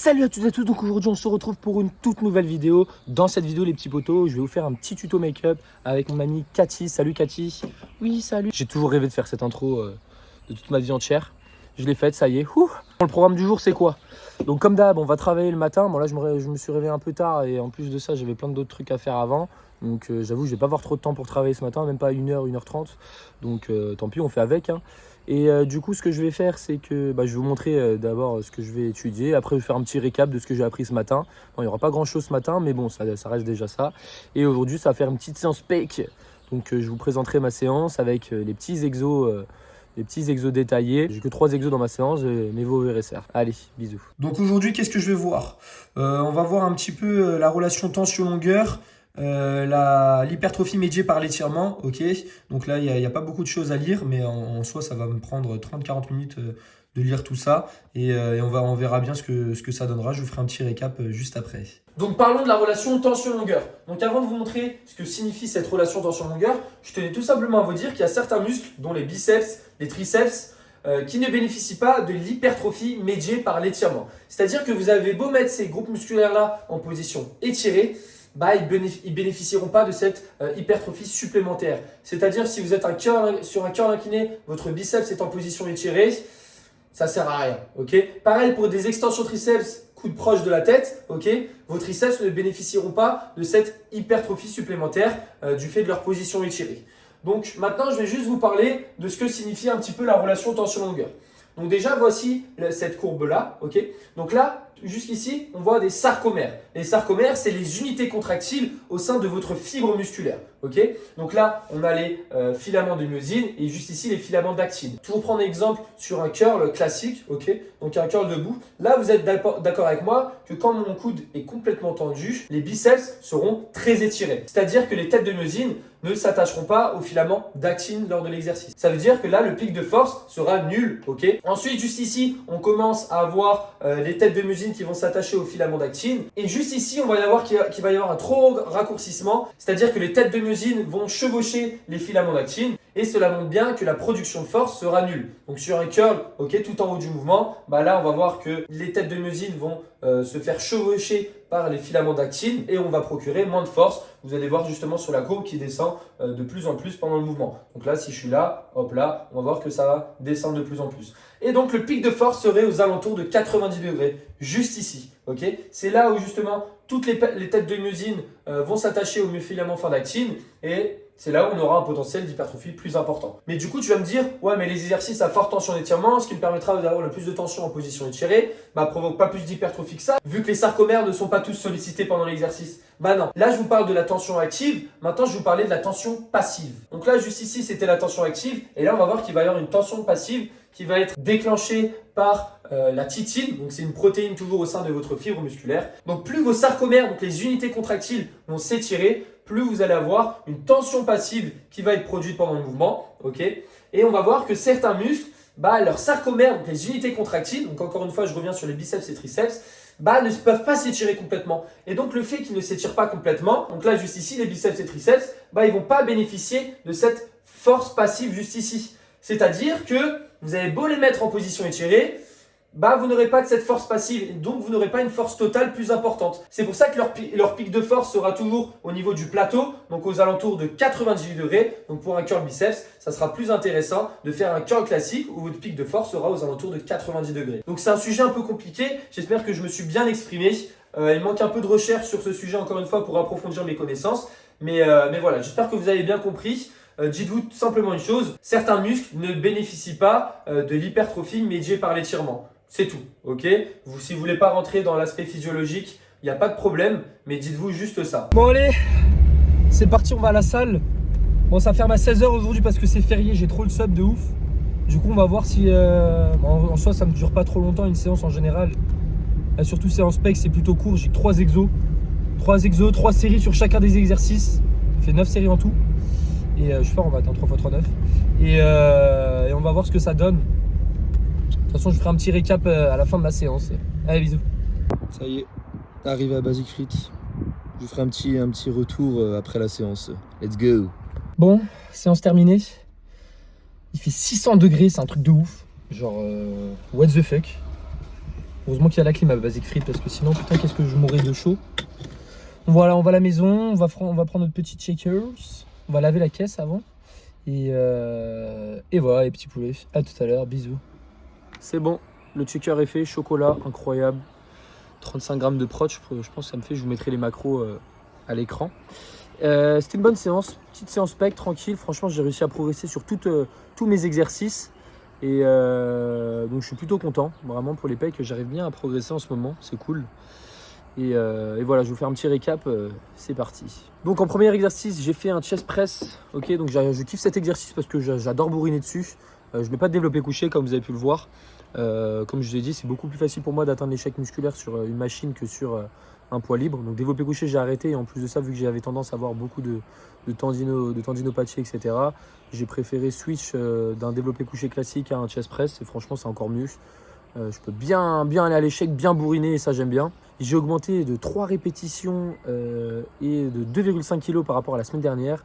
Salut à toutes et à tous, donc aujourd'hui on se retrouve pour une toute nouvelle vidéo. Dans cette vidéo les petits potos, je vais vous faire un petit tuto make-up avec mon amie Cathy. Salut Cathy. Oui salut. J'ai toujours rêvé de faire cette intro de toute ma vie entière. Je l'ai faite, ça y est. Ouh. Le programme du jour c'est quoi? Donc comme d'hab on va travailler le matin. Bon là je me suis réveillé un peu tard et en plus de ça j'avais plein d'autres trucs à faire avant. Donc j'avoue je vais pas avoir trop de temps pour travailler ce matin, même pas 1h, 1h30. Donc tant pis on fait avec hein. Et du coup, ce que je vais faire, c'est que je vais vous montrer d'abord ce que je vais étudier. Après, je vais faire un petit récap de ce que j'ai appris ce matin. Bon, il n'y aura pas grand-chose ce matin, mais bon, ça reste déjà ça. Et aujourd'hui, ça va faire une petite séance PEC. Donc, je vous présenterai ma séance avec les petits exos détaillés. J'ai que 3 exos dans ma séance, mais vous verrez ça. Allez, bisous. Donc aujourd'hui, qu'est-ce que je vais voir? On va voir un petit peu la relation tension-longueur, l'hypertrophie médiée par l'étirement, ok. Donc là, il n'y a pas beaucoup de choses à lire, mais en soi, ça va me prendre 30-40 minutes de lire tout ça. Et on verra bien ce que ça donnera. Je vous ferai un petit récap juste après. Donc parlons de la relation tension-longueur. Donc avant de vous montrer ce que signifie cette relation tension-longueur, je tenais tout simplement à vous dire qu'il y a certains muscles, dont les biceps, les triceps, qui ne bénéficient pas de l'hypertrophie médiée par l'étirement. C'est-à-dire que vous avez beau mettre ces groupes musculaires-là en position étirée, ils bénéficieront pas de cette hypertrophie supplémentaire. C'est-à-dire si vous êtes sur un curl incliné, votre biceps est en position étirée, ça sert à rien. Ok. Pareil pour des extensions triceps, coude proche de la tête, ok. Vos triceps ne bénéficieront pas de cette hypertrophie supplémentaire du fait de leur position étirée. Donc maintenant, je vais juste vous parler de ce que signifie un petit peu la relation tension-longueur. Donc déjà, voici cette courbe-là, ok. Donc là, jusqu'ici, on voit des sarcomères. Les sarcomères, c'est les unités contractiles au sein de votre fibre musculaire, ok. Donc là, on a les filaments de myosine et juste ici, les filaments d'actine. Je vais vous prendre un exemple sur un curl classique, ok. Donc un curl debout. Là, vous êtes d'accord avec moi que quand mon coude est complètement tendu, les biceps seront très étirés. C'est-à-dire que les têtes de myosine ne s'attacheront pas aux filaments d'actine lors de l'exercice. Ça veut dire que là, le pic de force sera nul, ok. Ensuite, juste ici, on commence à avoir les têtes de myosine qui vont s'attacher aux filaments d'actine. Et juste ici, on va y avoir qu'il va y avoir un trop raccourcissement, c'est-à-dire que les têtes de myosine vont chevaucher les filaments d'actine. Et cela montre bien que la production de force sera nulle. Donc sur un curl, ok, tout en haut du mouvement, là on va voir que les têtes de myosine vont se faire chevaucher par les filaments d'actine et on va procurer moins de force. Vous allez voir justement sur la courbe qui descend de plus en plus pendant le mouvement. Donc là, si je suis là, hop là, on va voir que ça va descendre de plus en plus. Et donc le pic de force serait aux alentours de 90 degrés, juste ici. Ok, c'est là où justement toutes les têtes de myosine vont s'attacher aux filaments fin d'actine et c'est là où on aura un potentiel d'hypertrophie plus important. Mais du coup, tu vas me dire, ouais, mais les exercices à forte tension d'étirement, ce qui me permettra d'avoir le plus de tension en position étirée, provoque pas plus d'hypertrophie que ça, vu que les sarcomères ne sont pas tous sollicités pendant l'exercice. Non. Là, je vous parle de la tension active. Maintenant, je vais vous parler de la tension passive. Donc là, juste ici, c'était la tension active. Et là, on va voir qu'il va y avoir une tension passive qui va être déclenchée par la titine. Donc, c'est une protéine toujours au sein de votre fibre musculaire. Donc, plus vos sarcomères, donc les unités contractiles, vont s'étirer, plus vous allez avoir une tension passive qui va être produite pendant le mouvement. Ok. Et on va voir que certains muscles, leurs sarcomères, donc les unités contractiles, donc encore une fois, je reviens sur les biceps et triceps, ne peuvent pas s'étirer complètement. Et donc, le fait qu'ils ne s'étirent pas complètement, donc là, juste ici, les biceps et triceps, ils ne vont pas bénéficier de cette force passive juste ici. C'est-à-dire que vous avez beau les mettre en position étirée, vous n'aurez pas de cette force passive et donc vous n'aurez pas une force totale plus importante. C'est pour ça que leur pic de force sera toujours au niveau du plateau, donc aux alentours de 98 degrés. Donc pour un curl biceps, ça sera plus intéressant de faire un curl classique où votre pic de force sera aux alentours de 90 degrés. Donc c'est un sujet un peu compliqué, j'espère que je me suis bien exprimé. Il manque un peu de recherche sur ce sujet encore une fois pour approfondir mes connaissances. Mais voilà, j'espère que vous avez bien compris. Dites-vous tout simplement une chose, certains muscles ne bénéficient pas de l'hypertrophie médiée par l'étirement. C'est tout, ok. Si vous voulez pas rentrer dans l'aspect physiologique, il n'y a pas de problème, mais dites-vous juste ça. Bon allez, c'est parti, on va à la salle. Bon, ça ferme à 16h aujourd'hui parce que c'est férié, j'ai trop le sub de ouf. Du coup, on va voir si... en soi, ça ne dure pas trop longtemps une séance en général. Surtout séance PEC, c'est plutôt court, j'ai 3 exos. 3 séries sur chacun des exercices. Ça fait 9 séries en tout. Et je suis fort en maths, 3 x 3, 9. Et on va voir ce que ça donne. De toute façon, je ferai un petit récap à la fin de la séance. Allez, bisous. Ça y est, arrivé à Basic Fit. Je vous ferai un petit retour après la séance. Let's go. Bon, séance terminée. Il fait 600 degrés, c'est un truc de ouf. Genre, what the fuck. Heureusement qu'il y a la clim à Basic Fit parce que sinon, putain, qu'est-ce que je mourrais de chaud. Voilà, on va à la maison, on va prendre notre petit checkers, on va laver la caisse avant. Et voilà, les petits poulets. À tout à l'heure, bisous. C'est bon, le checker est fait, chocolat, incroyable. 35 grammes de prot, je pense que ça me fait, je vous mettrai les macros à l'écran. C'était une bonne séance, petite séance pec, tranquille. Franchement, j'ai réussi à progresser sur tous mes exercices. Et donc je suis plutôt content, vraiment pour les pecs, j'arrive bien à progresser en ce moment, c'est cool. Et voilà, je vais vous faire un petit récap, c'est parti. Donc en premier exercice, j'ai fait un chest press, ok, donc je kiffe cet exercice parce que j'adore bourriner dessus. Je ne mets pas de développé couché comme vous avez pu le voir. Comme je vous ai dit, c'est beaucoup plus facile pour moi d'atteindre l'échec musculaire sur une machine que sur un poids libre. Donc développé couché, j'ai arrêté, et en plus de ça, vu que j'avais tendance à avoir beaucoup de tendinopathie, etc., j'ai préféré switch d'un développé couché classique à un chest press, et franchement c'est encore mieux. Je peux bien aller à l'échec, bien bourriner, et ça j'aime bien. J'ai augmenté de 3 répétitions et de 2,5 kg par rapport à la semaine dernière.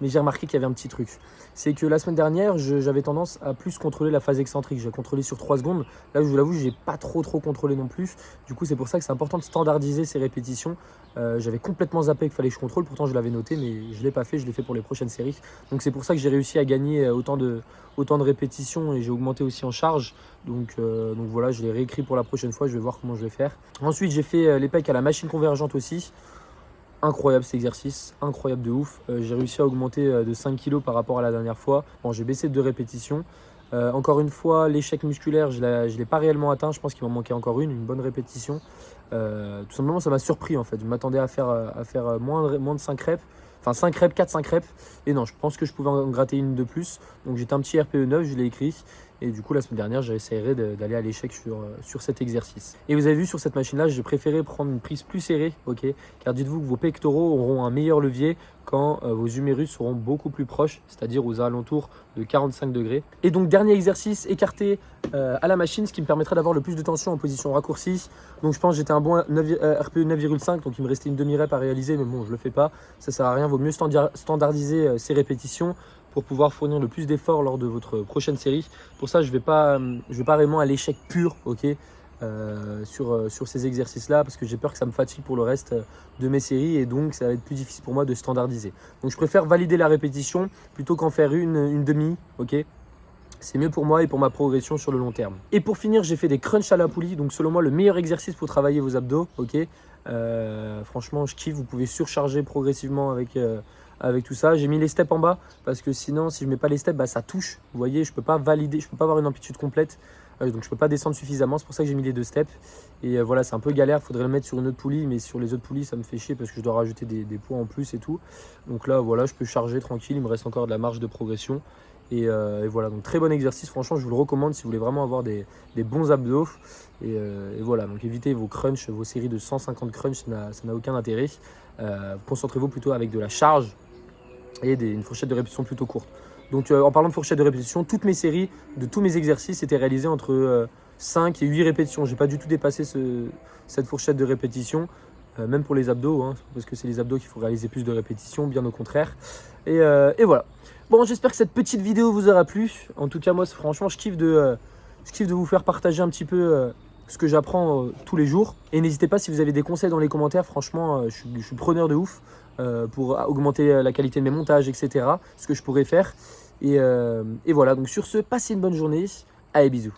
Mais j'ai remarqué qu'il y avait un petit truc. C'est que la semaine dernière, j'avais tendance à plus contrôler la phase excentrique. J'ai contrôlé sur 3 secondes. Là, je vous l'avoue, je n'ai pas trop contrôlé non plus. Du coup, c'est pour ça que c'est important de standardiser ces répétitions. J'avais complètement zappé qu'il fallait que je contrôle. Pourtant, je l'avais noté, mais je ne l'ai pas fait. Je l'ai fait pour les prochaines séries. Donc, c'est pour ça que j'ai réussi à gagner autant de répétitions et j'ai augmenté aussi en charge. Donc voilà, je l'ai réécrit pour la prochaine fois. Je vais voir comment je vais faire. Ensuite, j'ai fait les pecs à la machine convergente aussi. Incroyable cet exercice, incroyable de ouf. J'ai réussi à augmenter de 5 kg par rapport à la dernière fois. Bon, j'ai baissé de 2 répétitions. Encore une fois, l'échec musculaire, je ne l'ai pas réellement atteint. Je pense qu'il m'en manquait encore une bonne répétition. Tout simplement, ça m'a surpris en fait. Je m'attendais à faire moins de 5 reps. Enfin 5 reps, 4-5 reps. Et non, je pense que je pouvais en gratter une de plus. Donc j'étais un petit RPE 9, je l'ai écrit. Et du coup, la semaine dernière, j'essaierai d'aller à l'échec sur cet exercice. Et vous avez vu, sur cette machine-là, j'ai préféré prendre une prise plus serrée, ok, car dites-vous que vos pectoraux auront un meilleur levier quand vos humérus seront beaucoup plus proches, c'est-à-dire aux alentours de 45 degrés. Et donc, dernier exercice, écarté à la machine, ce qui me permettra d'avoir le plus de tension en position raccourcie. Donc, je pense que j'étais un bon RPE 9,5, donc il me restait une demi-rep à réaliser, mais bon, je ne le fais pas. Ça ne sert à rien, vaut mieux standardiser ces répétitions pour pouvoir fournir le plus d'efforts lors de votre prochaine série. Pour ça, je vais pas vraiment à l'échec pur, ok, sur ces exercices-là, parce que j'ai peur que ça me fatigue pour le reste de mes séries, et donc ça va être plus difficile pour moi de standardiser. Donc je préfère valider la répétition plutôt qu'en faire une demi, ok. C'est mieux pour moi et pour ma progression sur le long terme. Et pour finir, j'ai fait des crunchs à la poulie, donc selon moi le meilleur exercice pour travailler vos abdos, ok. Franchement, je kiffe, vous pouvez surcharger progressivement avec tout ça. J'ai mis les steps en bas parce que sinon, si je mets pas les steps, bah, ça touche. Vous voyez, je peux pas valider, je peux pas avoir une amplitude complète, donc je peux pas descendre suffisamment. C'est pour ça que j'ai mis les 2 steps. Et voilà, c'est un peu galère. Il faudrait le mettre sur une autre poulie, mais sur les autres poulies, ça me fait chier parce que je dois rajouter des poids en plus et tout. Donc là, voilà, je peux charger tranquille. Il me reste encore de la marge de progression. Et voilà, donc très bon exercice. Franchement, je vous le recommande si vous voulez vraiment avoir des bons abdos. Et voilà, donc évitez vos crunchs, vos séries de 150 crunchs, ça n'a aucun intérêt. Concentrez-vous plutôt avec de la charge et une fourchette de répétition plutôt courte. Donc en parlant de fourchette de répétition, toutes mes séries de tous mes exercices étaient réalisées entre 5 et 8 répétitions. J'ai pas du tout dépassé cette fourchette de répétition, même pour les abdos, hein, parce que c'est les abdos qu'il faut réaliser plus de répétitions, bien au contraire. Et voilà. Bon, j'espère que cette petite vidéo vous aura plu. En tout cas, moi, franchement, je kiffe de vous faire partager un petit peu ce que j'apprends tous les jours. Et n'hésitez pas, si vous avez des conseils dans les commentaires, franchement, je suis preneur de ouf pour augmenter la qualité de mes montages, etc. Ce que je pourrais faire. Et voilà, donc sur ce, passez une bonne journée. Allez, bisous.